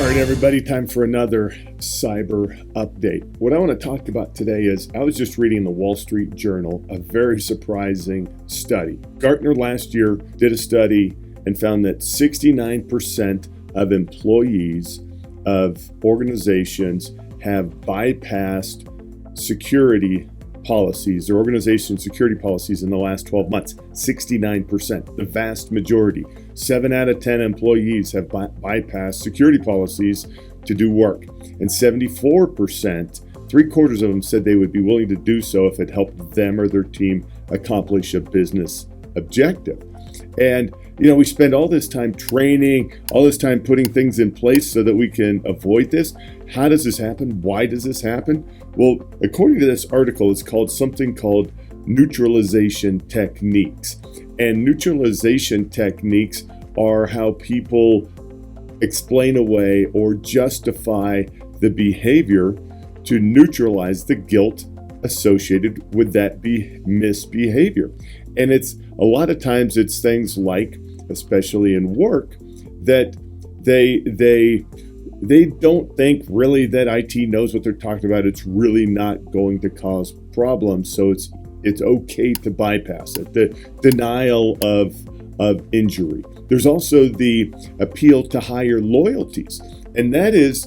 right, everybody, time for another cyber update. What I want to talk about today is I was just reading the Wall Street Journal, a very surprising study. Gartner last year did a study and found that 69% of employees of organizations have bypassed security policies, their organization security policies in the last 12 months. 69%, the vast majority. 7 out of 10 employees have bypassed security policies to do work. And 74%, 3/4 of them said they would be willing to do so if it helped them or their team accomplish a business objective. And, we spend all this time training, all this time putting things in place so that we can avoid this. How does this happen? Why does this happen? Well, according to this article, it's called something called neutralization techniques. And neutralization techniques are how people explain away or justify the behavior to neutralize the guilt associated with that misbehavior. And it's a lot of times it's things like, especially in work, that they don't think really that IT knows what they're talking about. It's really not going to cause problems, so it's okay to bypass it. The denial of injury. There's also the appeal to higher loyalties, and that is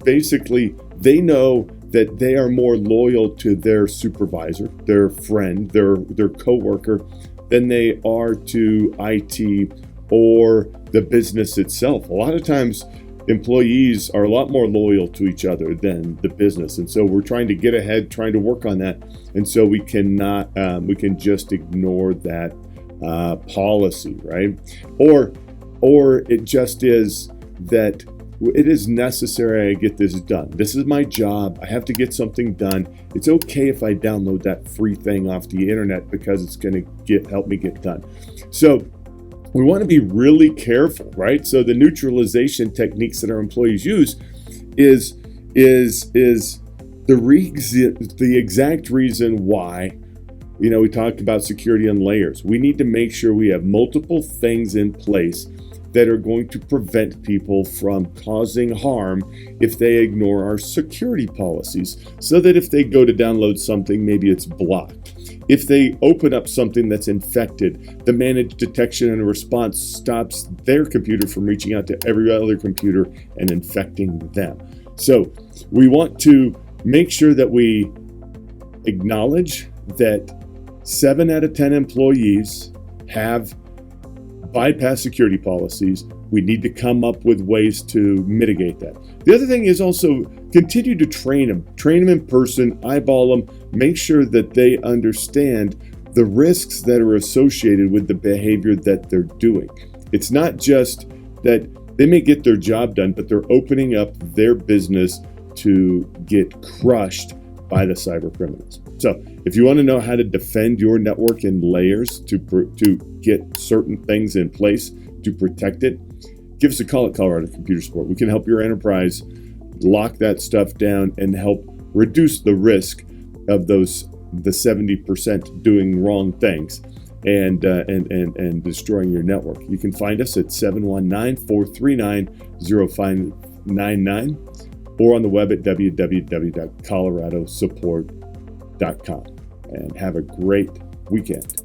basically they know that they are more loyal to their supervisor, their friend, their coworker, than they are to IT or the business itself. A lot of times, employees are a lot more loyal to each other than the business, and so we're trying to get ahead, trying to work on that, and so we can just ignore that policy, right? Or it just is that it is necessary I get this done. This is my job. I have to get something done. It's okay if I download that free thing off the internet because it's going to help me get done. So we want to be really careful, right? So the neutralization techniques that our employees use is the exact reason why, we talked about security on layers. We need to make sure we have multiple things in place that are going to prevent people from causing harm if they ignore our security policies, so that if they go to download something, maybe it's blocked. If they open up something that's infected, the managed detection and response stops their computer from reaching out to every other computer and infecting them. So we want to make sure that we acknowledge that 7 out of 10 employees have bypass security policies. We need to come up with ways to mitigate that. The other thing is also continue to train them in person, eyeball them, make sure that they understand the risks that are associated with the behavior that they're doing. It's not just that they may get their job done, but they're opening up their business to get crushed by the cyber criminals. So if you want to know how to defend your network in layers to get certain things in place to protect it, give us a call at Colorado Computer Support. We can help your enterprise lock that stuff down and help reduce the risk of the 70% doing wrong things and destroying your network. You can find us at 719-439-0599 or on the web at www.coloradosupport.com. And have a great weekend.